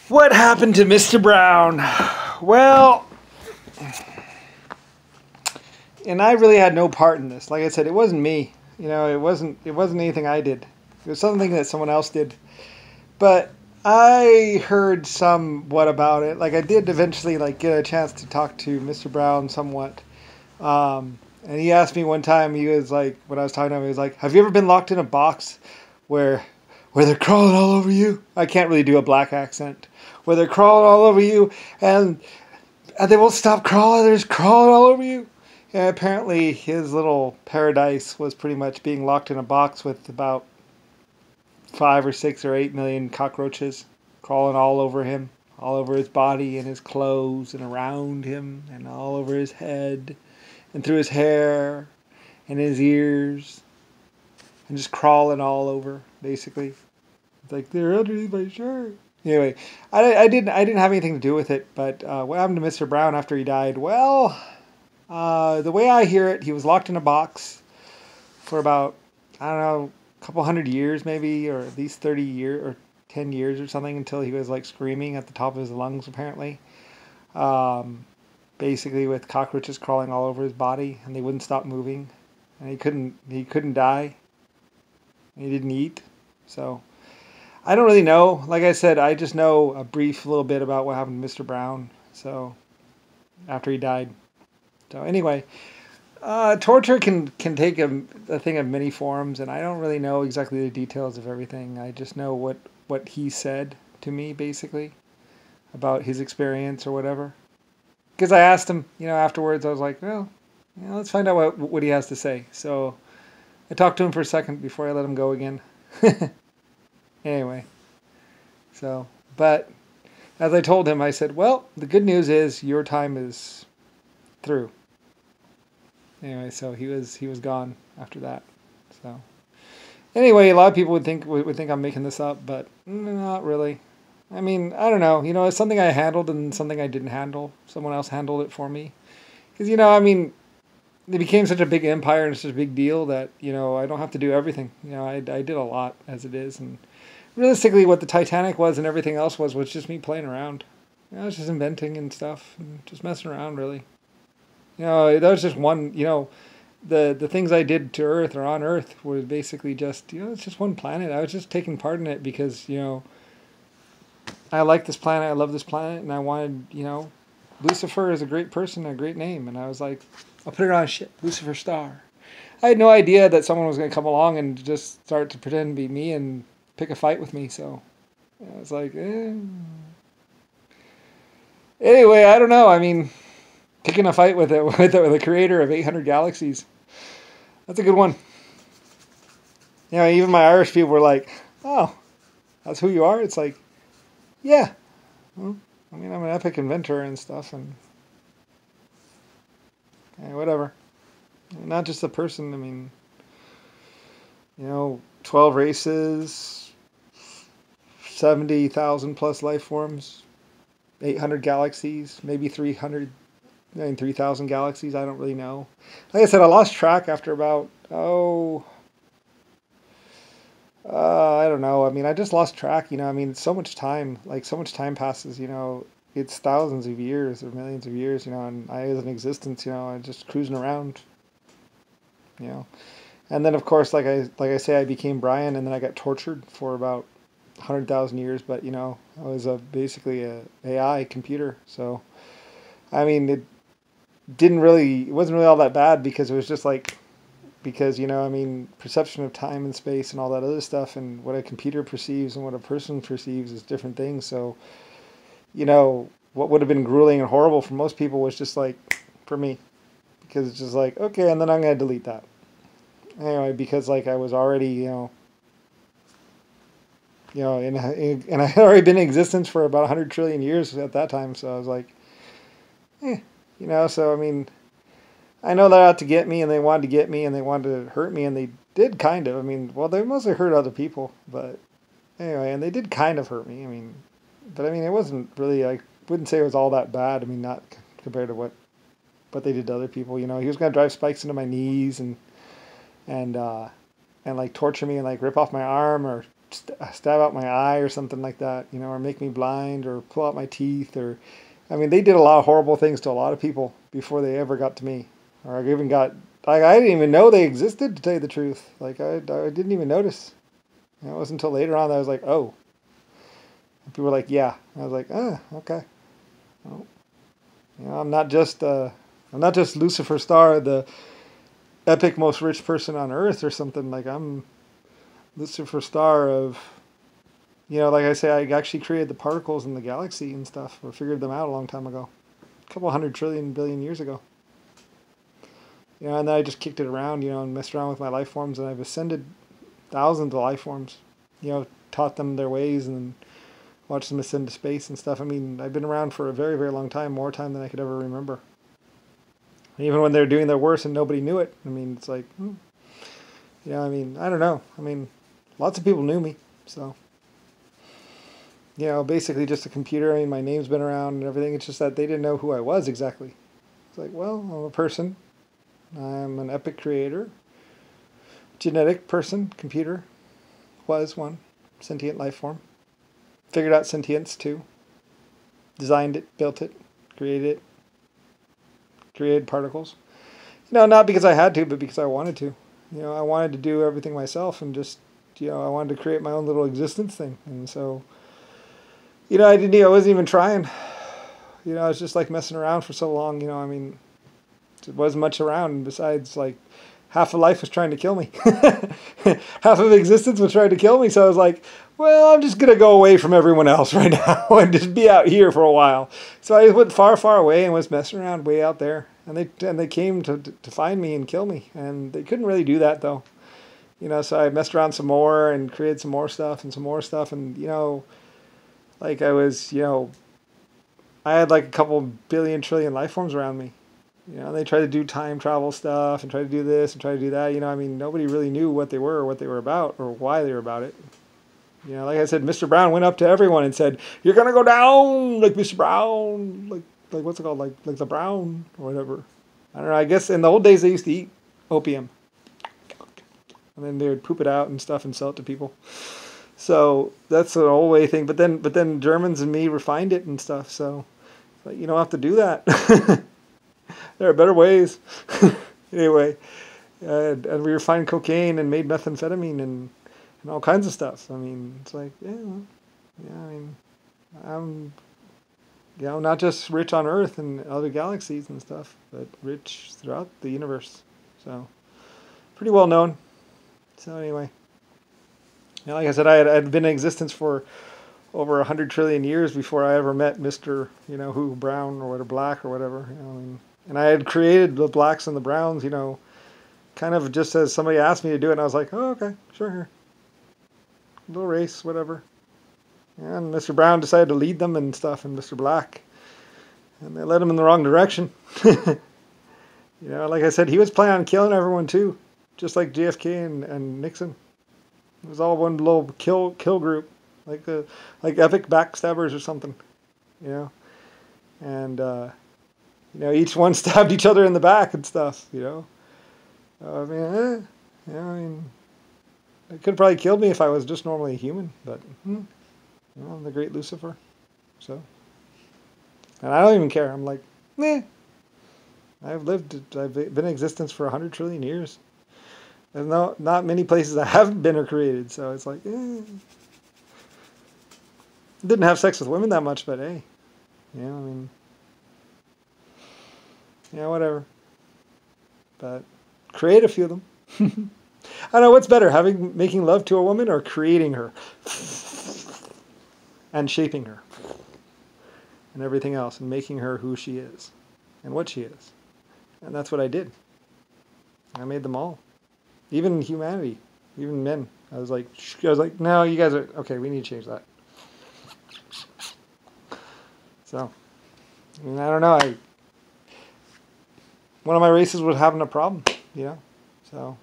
What happened to Mr. Brown? Well, and I really had no part in this. Like I said, it wasn't me. You know, it wasn't anything I did. It was something that someone else did. But I heard somewhat about it. Like I did eventually like get a chance to talk to Mr. Brown somewhat. And he asked me one time, he was like, when I was talking to him, he was like, have you ever been locked in a box where they're crawling all over you? I can't really do a black accent. Where they're crawling all over you and they won't stop crawling, they're just crawling all over you. And apparently his little paradise was pretty much being locked in a box with about 5 or 6 or 8 million cockroaches crawling all over him, all over his body and his clothes and around him and all over his head and through his hair and his ears and just crawling all over, basically. It's like they're underneath my shirt. Anyway, I didn't have anything to do with it, but what happened to Mr. Brown after he died? Well, the way I hear it, he was locked in a box for about, I don't know, a couple hundred years maybe, or at least 30 years or 10 years or something, until he was like screaming at the top of his lungs, apparently. Basically with cockroaches crawling all over his body, and they wouldn't stop moving, and he couldn't die. He didn't eat, so I don't really know. Like I said, I just know a brief little bit about what happened to Mr. Brown. So after he died. So anyway, torture can take a thing of many forms, and I don't really know exactly the details of everything. I just know what he said to me, basically, about his experience or whatever. Because I asked him, afterwards, I was like, well, let's find out what he has to say. So I talked to him for a second before I let him go again. Anyway, but as I told him, I said, well, the good news is your time is through. Anyway, so he was gone after that. So anyway, a lot of people would think I'm making this up, but not really. I mean, I don't know. It's something I handled and something I didn't handle. Someone else handled it for me. Because, it became such a big empire and such a big deal that, I don't have to do everything. I did a lot as it is. And realistically, what the Titanic was and everything else was just me playing around. I was just inventing and stuff and just messing around, really. That was just one, the things I did to Earth or on Earth were basically just, it's just one planet. I was just taking part in it because, I like this planet, I love this planet, and I wanted, Lucifer is a great person, a great name. And I was like, I'll put it on a ship, Lucifer Star. I had no idea that someone was going to come along and just start to pretend to be me and pick a fight with me. So I was like, Anyway, I don't know. I mean, picking a fight with the creator of 800 galaxies. That's a good one. Even my Irish people were like, oh, that's who you are? It's like, yeah. Well, I'm an epic inventor and stuff, and whatever. Not just a person. 12 races, 70,000 plus life forms, 800 galaxies, maybe 300, 3,000 galaxies. I don't really know. Like I said, I lost track after about, I don't know. I just lost track, so much time passes, it's thousands of years or millions of years, and I was in existence, I'm just cruising around, And then, of course, like I say, I became Brian, and then I got tortured for about 100,000 years, but, I was basically a AI computer, so, it wasn't really all that bad because it was just like, perception of time and space and all that other stuff, and what a computer perceives and what a person perceives is different things. So, what would have been grueling and horrible for most people was just like, for me, because it's just like, okay, and then I'm going to delete that. Anyway, because like I was already, and I had already been in existence for about 100 trillion years at that time. So I was like, so I know they're out to get me, and they wanted to get me, and they wanted to hurt me, and they did kind of. They mostly hurt other people, but anyway, and they did kind of hurt me. But it wasn't really, I wouldn't say it was all that bad. Not compared to what they did to other people. He was going to drive spikes into my knees and like torture me and like rip off my arm or stab out my eye or something like that, you know, or make me blind or pull out my teeth, or, I mean, they did a lot of horrible things to a lot of people before they ever got to me. Or I even got, like, I didn't even know they existed, to tell you the truth. Like, I didn't even notice. You know, it wasn't until later on that I was like, oh. And people were like, yeah. And I was like, ah, okay. Well, you know, I'm not just Lucifer Star, the epic most rich person on earth or something. Like, I'm Lucifer Star of, you know, like I say, I actually created the particles in the galaxy and stuff, or figured them out a long time ago. A couple 100 trillion billion years ago. You know, and then I just kicked it around, you know, and messed around with my life forms, and I've ascended thousands of life forms, you know, taught them their ways and watched them ascend to space and stuff. I mean, I've been around for a very, very long time, more time than I could ever remember. Even when they're doing their worst and nobody knew it. I mean, it's like, you know, I mean, I don't know. I mean, lots of people knew me, so. You know, basically just a computer. I mean, my name's been around and everything. It's just that they didn't know who I was exactly. It's like, well, I'm a person. I'm an epic creator. Genetic person, computer. Was one. Sentient life form. Figured out sentience too. Designed it, built it, created it. Created particles. You know, not because I had to, but because I wanted to. You know, I wanted to do everything myself and just, you know, I wanted to create my own little existence thing. And so, you know, I wasn't even trying. You know, I was just like messing around for so long, you know, I mean, it wasn't much around besides like half of life was trying to kill me. Half of existence was trying to kill me. So I was like, well, I'm just going to go away from everyone else right now and just be out here for a while. So I went far, far away and was messing around way out there. And they came to find me and kill me. And they couldn't really do that though. You know, so I messed around some more and created some more stuff and some more stuff. And, you know, like I was, you know, I had like a couple billion trillion life forms around me. You know, they tried to do time travel stuff and try to do this and try to do that. You know, I mean, nobody really knew what they were or what they were about or why they were about it. You know, like I said, Mr. Brown went up to everyone and said, "You're gonna go down like Mr. Brown, like what's it called, like the Brown or whatever." I don't know. I guess in the old days they used to eat opium, and then they would poop it out and stuff and sell it to people. So that's an old way thing. But then Germans and me refined it and stuff. So like, you don't have to do that. There are better ways. Anyway, and we refined cocaine and made methamphetamine and all kinds of stuff. I mean, it's like, yeah, well, yeah. I mean, I'm, you know, not just rich on Earth and other galaxies and stuff, but rich throughout the universe. So, pretty well known. So anyway, you know, like I said, I'd been in existence for over 100 trillion years before I ever met Mr. You know who, Brown or whatever, Black or whatever. You know, I mean, and I had created the blacks and the browns, you know, kind of just as somebody asked me to do it, and I was like, oh, okay, sure, here. Little race, whatever. And Mr. Brown decided to lead them and stuff, and Mr. Black. And they led him in the wrong direction. You know, like I said, he was planning on killing everyone too, just like JFK and Nixon. It was all one little kill group, like epic backstabbers or something, you know. And you know, each one stabbed each other in the back and stuff, you know. I mean, yeah, I mean, it could have probably killed me if I was just normally a human, but you know, I'm the great Lucifer, so. And I don't even care. I'm like, meh. I've been in existence for 100 trillion years. There's not many places I haven't been or created, so it's like, Didn't have sex with women that much, but hey, you know, I mean, yeah, whatever. But create a few of them. I don't know what's better, making love to a woman or creating her and shaping her and everything else and making her who she is and what she is. And that's what I did. I made them all. Even humanity, even men. I was like, no, you guys are, okay, we need to change that. So, I mean, I don't know. One of my races was having a problem, you know. So,